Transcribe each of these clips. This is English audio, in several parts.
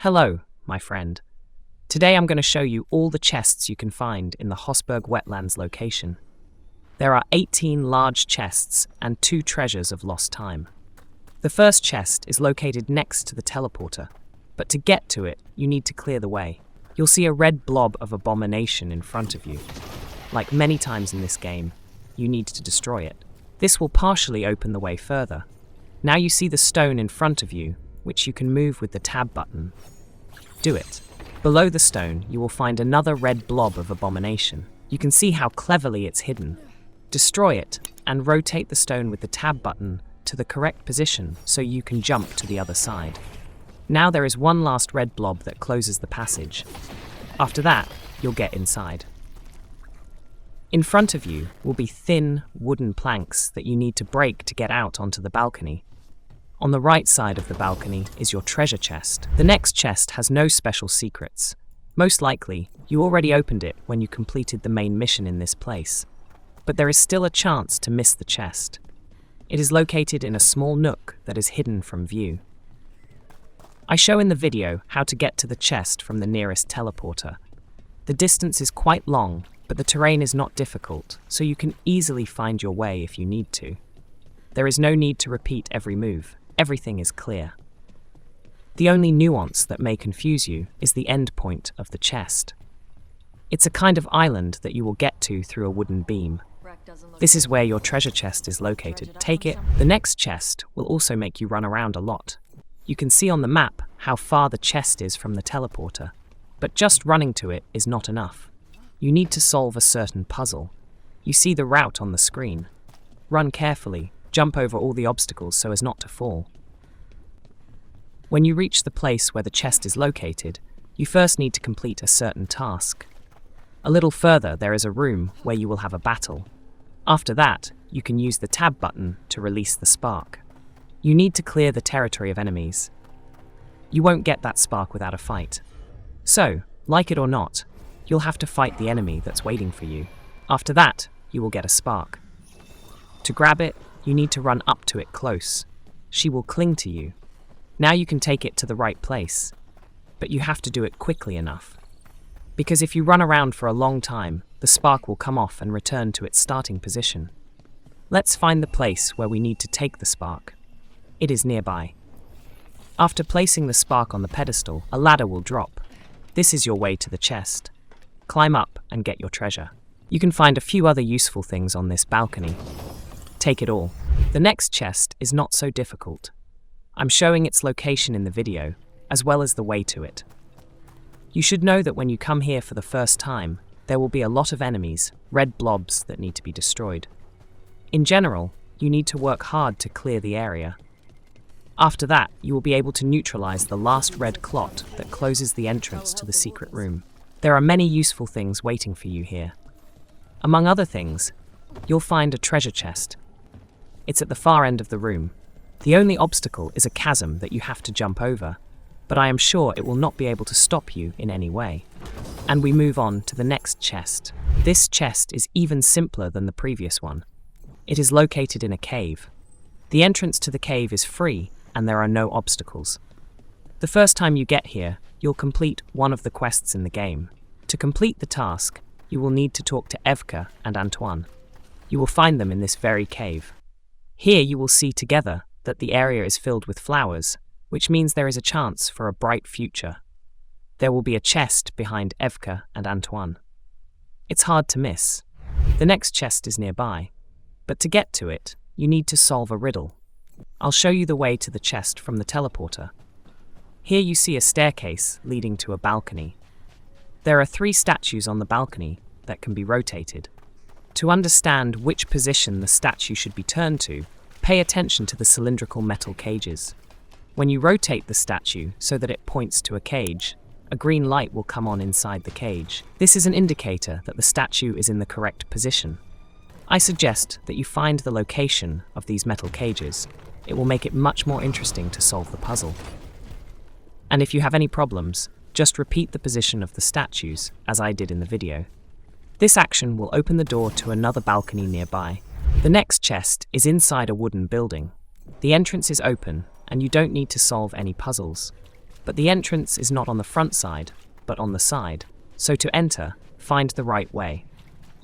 Hello, my friend. Today I'm going to show you all the chests you can find in the Hossberg Wetlands location. There are 18 large chests and 2 treasures of lost time. The first chest is located next to the teleporter, but to get to it, you need to clear the way. You'll see a red blob of abomination in front of you. Like many times in this game, you need to destroy it. This will partially open the way further. Now you see the stone in front of you, which you can move with the tab button. Do it. Below the stone, you will find another red blob of abomination. You can see how cleverly it's hidden. Destroy it, and rotate the stone with the tab button to the correct position so you can jump to the other side. Now there is one last red blob that closes the passage. After that, you'll get inside. In front of you will be thin wooden planks that you need to break to get out onto the balcony. On the right side of the balcony is your treasure chest. The next chest has no special secrets. Most likely, you already opened it when you completed the main mission in this place. But there is still a chance to miss the chest. It is located in a small nook that is hidden from view. I show in the video how to get to the chest from the nearest teleporter. The distance is quite long, but the terrain is not difficult, so you can easily find your way if you need to. There is no need to repeat every move. Everything is clear. The only nuance that may confuse you is the end point of the chest. It's a kind of island that you will get to through a wooden beam. This is where your treasure chest is located. Take it. The next chest will also make you run around a lot. You can see on the map how far the chest is from the teleporter, but just running to it is not enough. You need to solve a certain puzzle. You see the route on the screen. Run carefully. Jump over all the obstacles so as not to fall. When you reach the place where the chest is located, you first need to complete a certain task. A little further, there is a room where you will have a battle. After that, you can use the tab button to release the spark. You need to clear the territory of enemies. You won't get that spark without a fight. So, like it or not, you'll have to fight the enemy that's waiting for you. After that, you will get a spark. To grab it, you need to run up to it close. She will cling to you. Now you can take it to the right place, but you have to do it quickly enough. Because if you run around for a long time, the spark will come off and return to its starting position. Let's find the place where we need to take the spark. It is nearby. After placing the spark on the pedestal, a ladder will drop. This is your way to the chest. Climb up and get your treasure. You can find a few other useful things on this balcony. Take it all. The next chest is not so difficult. I'm showing its location in the video, as well as the way to it. You should know that when you come here for the first time, there will be a lot of enemies, red blobs that need to be destroyed. In general, you need to work hard to clear the area. After that, you will be able to neutralize the last red clot that closes the entrance to the secret room. There are many useful things waiting for you here. Among other things, you'll find a treasure chest. It's at the far end of the room. The only obstacle is a chasm that you have to jump over, but I am sure it will not be able to stop you in any way. And we move on to the next chest. This chest is even simpler than the previous one. It is located in a cave. The entrance to the cave is free, and there are no obstacles. The first time you get here, you'll complete one of the quests in the game. To complete the task, you will need to talk to Evka and Antoine. You will find them in this very cave. Here you will see together that the area is filled with flowers, which means there is a chance for a bright future. There will be a chest behind Evka and Antoine. It's hard to miss. The next chest is nearby, but to get to it, you need to solve a riddle. I'll show you the way to the chest from the teleporter. Here you see a staircase leading to a balcony. There are 3 statues on the balcony that can be rotated. To understand which position the statue should be turned to, pay attention to the cylindrical metal cages. When you rotate the statue so that it points to a cage, a green light will come on inside the cage. This is an indicator that the statue is in the correct position. I suggest that you find the location of these metal cages. It will make it much more interesting to solve the puzzle. And if you have any problems, just repeat the position of the statues, as I did in the video. This action will open the door to another balcony nearby. The next chest is inside a wooden building. The entrance is open, and you don't need to solve any puzzles. But the entrance is not on the front side, but on the side. So to enter, find the right way.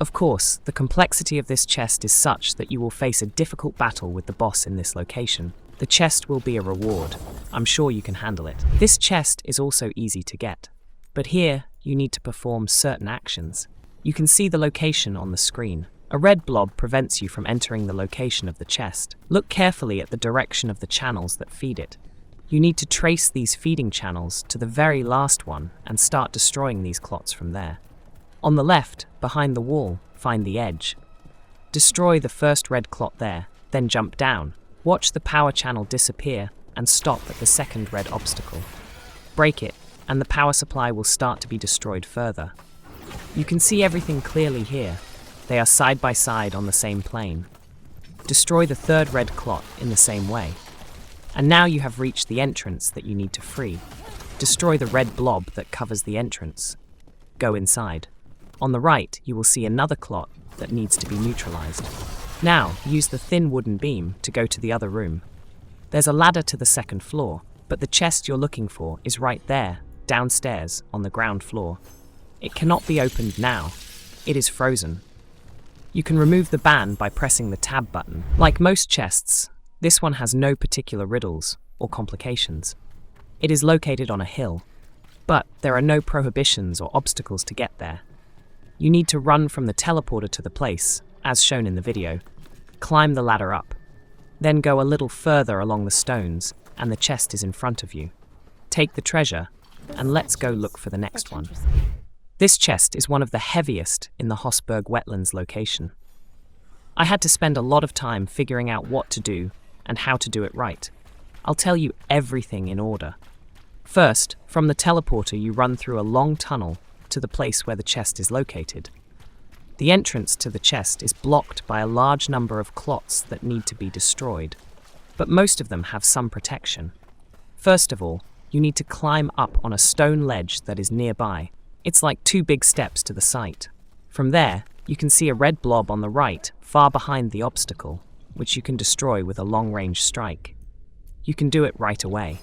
Of course, the complexity of this chest is such that you will face a difficult battle with the boss in this location. The chest will be a reward. I'm sure you can handle it. This chest is also easy to get. But here, you need to perform certain actions. You can see the location on the screen. A red blob prevents you from entering the location of the chest. Look carefully at the direction of the channels that feed it. You need to trace these feeding channels to the very last one and start destroying these clots from there. On the left, behind the wall, find the edge. Destroy the first red clot there, then jump down. Watch the power channel disappear and stop at the second red obstacle. Break it, and the power supply will start to be destroyed further. You can see everything clearly here. They are side by side on the same plane. Destroy the third red clot in the same way. And now you have reached the entrance that you need to free. Destroy the red blob that covers the entrance. Go inside. On the right, you will see another clot that needs to be neutralized. Now, use the thin wooden beam to go to the other room. There's a ladder to the second floor, but the chest you're looking for is right there, downstairs, on the ground floor. It cannot be opened now. It is frozen. You can remove the ban by pressing the tab button. Like most chests, this one has no particular riddles or complications. It is located on a hill, but there are no prohibitions or obstacles to get there. You need to run from the teleporter to the place, as shown in the video. Climb the ladder up. Then go a little further along the stones, and the chest is in front of you. Take the treasure, and let's go look for the next one. This chest is one of the heaviest in the Hossberg Wetlands location. I had to spend a lot of time figuring out what to do and how to do it right. I'll tell you everything in order. First, from the teleporter you run through a long tunnel to the place where the chest is located. The entrance to the chest is blocked by a large number of clots that need to be destroyed, but most of them have some protection. First of all, you need to climb up on a stone ledge that is nearby. It's like 2 big steps to the site. From there, you can see a red blob on the right, far behind the obstacle, which you can destroy with a long-range strike. You can do it right away.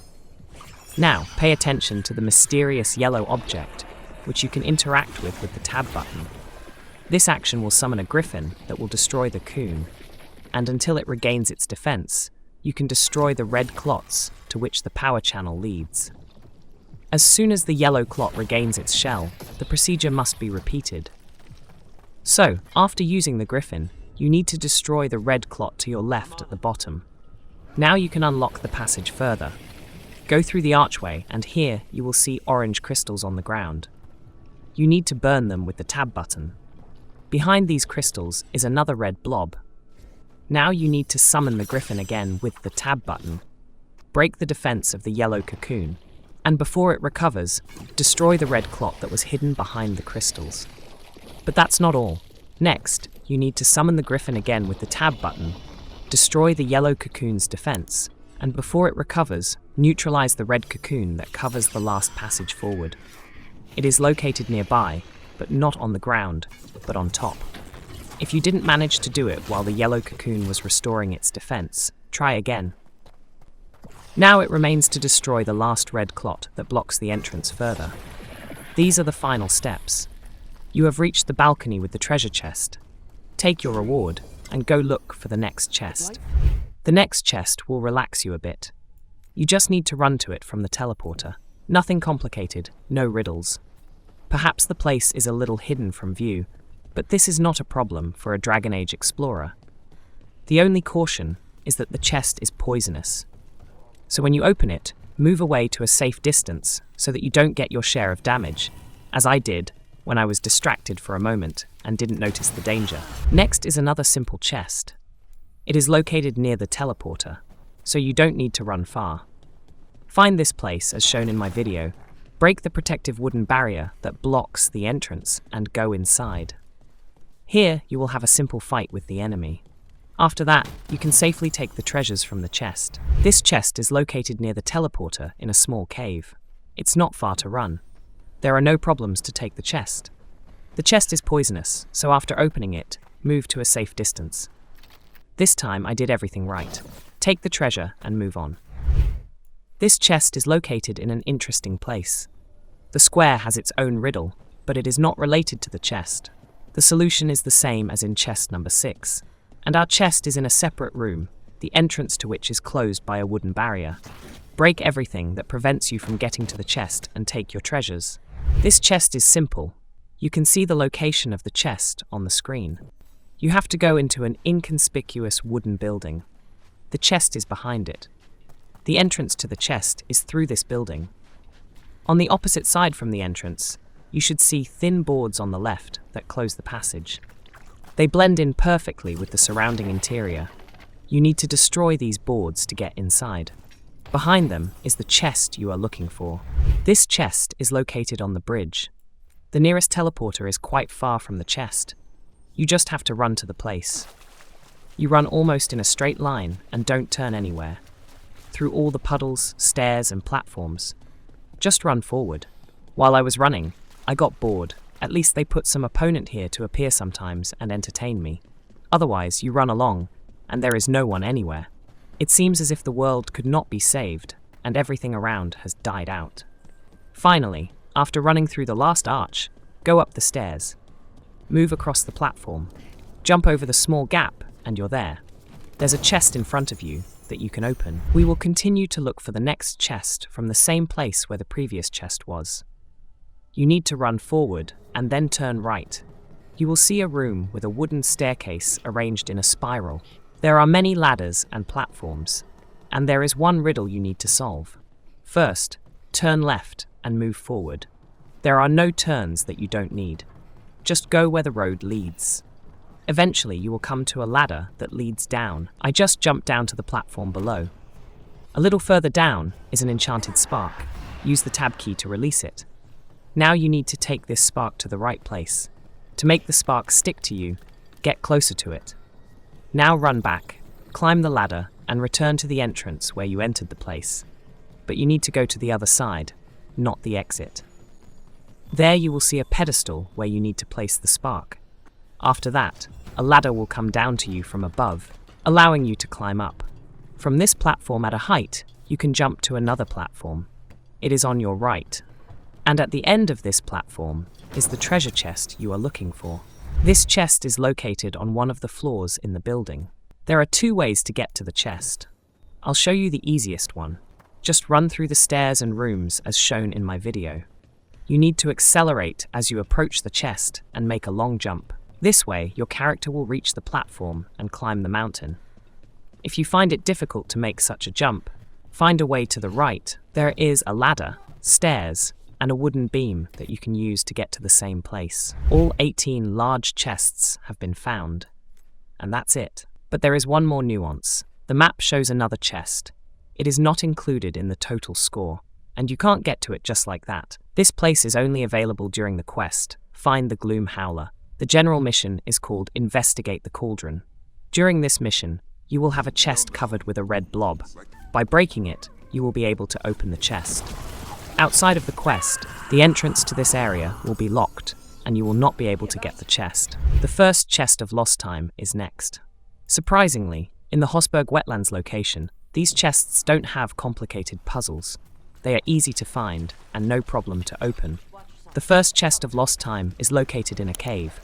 Now, pay attention to the mysterious yellow object, which you can interact with the tab button. This action will summon a griffin that will destroy the coon, and until it regains its defense, you can destroy the red clots to which the power channel leads. As soon as the yellow clot regains its shell, the procedure must be repeated. So, after using the griffin, you need to destroy the red clot to your left at the bottom. Now you can unlock the passage further. Go through the archway, and here you will see orange crystals on the ground. You need to burn them with the tab button. Behind these crystals is another red blob. Now you need to summon the griffin again with the tab button. Break the defense of the yellow cocoon, and before it recovers, destroy the red clot that was hidden behind the crystals. But that's not all. Next, you need to summon the griffin again with the tab button, destroy the yellow cocoon's defense, and before it recovers, neutralize the red cocoon that covers the last passage forward. It is located nearby, but not on the ground, but on top. If you didn't manage to do it while the yellow cocoon was restoring its defense, try again. Now it remains to destroy the last red clot that blocks the entrance further. These are the final steps. You have reached the balcony with the treasure chest. Take your reward and go look for the next chest. The next chest will relax you a bit. You just need to run to it from the teleporter. Nothing complicated, no riddles. Perhaps the place is a little hidden from view, but this is not a problem for a Dragon Age explorer. The only caution is that the chest is poisonous. So when you open it, move away to a safe distance so that you don't get your share of damage, as I did when I was distracted for a moment and didn't notice the danger. Next is another simple chest. It is located near the teleporter, so you don't need to run far. Find this place as shown in my video, break the protective wooden barrier that blocks the entrance and go inside. Here you will have a simple fight with the enemy. After that, you can safely take the treasures from the chest. This chest is located near the teleporter in a small cave. It's not far to run. There are no problems to take the chest. The chest is poisonous, so after opening it, move to a safe distance. This time I did everything right. Take the treasure and move on. This chest is located in an interesting place. The square has its own riddle, but it is not related to the chest. The solution is the same as in chest number 6, and our chest is in a separate room, the entrance to which is closed by a wooden barrier. Break everything that prevents you from getting to the chest and take your treasures. This chest is simple. You can see the location of the chest on the screen. You have to go into an inconspicuous wooden building. The chest is behind it. The entrance to the chest is through this building. On the opposite side from the entrance, you should see thin boards on the left that close the passage. They blend in perfectly with the surrounding interior. You need to destroy these boards to get inside. Behind them is the chest you are looking for. This chest is located on the bridge. The nearest teleporter is quite far from the chest. You just have to run to the place. You run almost in a straight line and don't turn anywhere. Through all the puddles, stairs, and platforms. Just run forward. While I was running, I got bored. At least they put some opponent here to appear sometimes and entertain me. Otherwise, you run along, and there is no one anywhere. It seems as if the world could not be saved, and everything around has died out. Finally, after running through the last arch, go up the stairs. Move across the platform. Jump over the small gap, and you're there. There's a chest in front of you that you can open. We will continue to look for the next chest from the same place where the previous chest was. You need to run forward and then turn right. You will see a room with a wooden staircase arranged in a spiral. There are many ladders and platforms, and there is one riddle you need to solve. First, turn left and move forward. There are no turns that you don't need. Just go where the road leads. Eventually, you will come to a ladder that leads down. I just jumped down to the platform below. A little further down is an enchanted spark. Use the tab key to release it. Now you need to take this spark to the right place. To make the spark stick to you, get closer to it. Now run back, climb the ladder, and return to the entrance where you entered the place. But you need to go to the other side, not the exit. There you will see a pedestal where you need to place the spark. After that, a ladder will come down to you from above, allowing you to climb up. From this platform at a height, you can jump to another platform. It is on your right. And at the end of this platform is the treasure chest you are looking for. This chest is located on one of the floors in the building. There are 2 ways to get to the chest. I'll show you the easiest one. Just run through the stairs and rooms as shown in my video. You need to accelerate as you approach the chest and make a long jump. This way, your character will reach the platform and climb the mountain. If you find it difficult to make such a jump, find a way to the right. There is a ladder, stairs, and a wooden beam that you can use to get to the same place. All 18 large chests have been found. And that's it. But there is one more nuance. The map shows another chest. It is not included in the total score, and you can't get to it just like that. This place is only available during the quest, Find the Gloom Howler. The general mission is called Investigate the Cauldron. During this mission, you will have a chest covered with a red blob. By breaking it, you will be able to open the chest. Outside of the quest, the entrance to this area will be locked, and you will not be able to get the chest. The first chest of lost time is next. Surprisingly, in the Hossberg Wetlands location, these chests don't have complicated puzzles. They are easy to find and no problem to open. The first chest of lost time is located in a cave.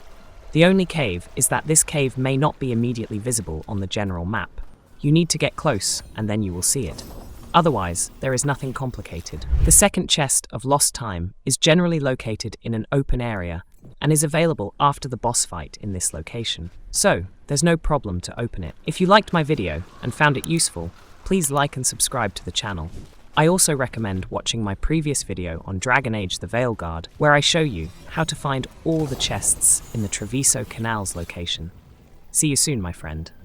The only cave is that this cave may not be immediately visible on the general map. You need to get close and then you will see it. Otherwise, there is nothing complicated. The second chest of lost time is generally located in an open area and is available after the boss fight in this location. So, there's no problem to open it. If you liked my video and found it useful, please like and subscribe to the channel. I also recommend watching my previous video on Dragon Age the Veilguard, where I show you how to find all the chests in the Treviso Canals location. See you soon, my friend.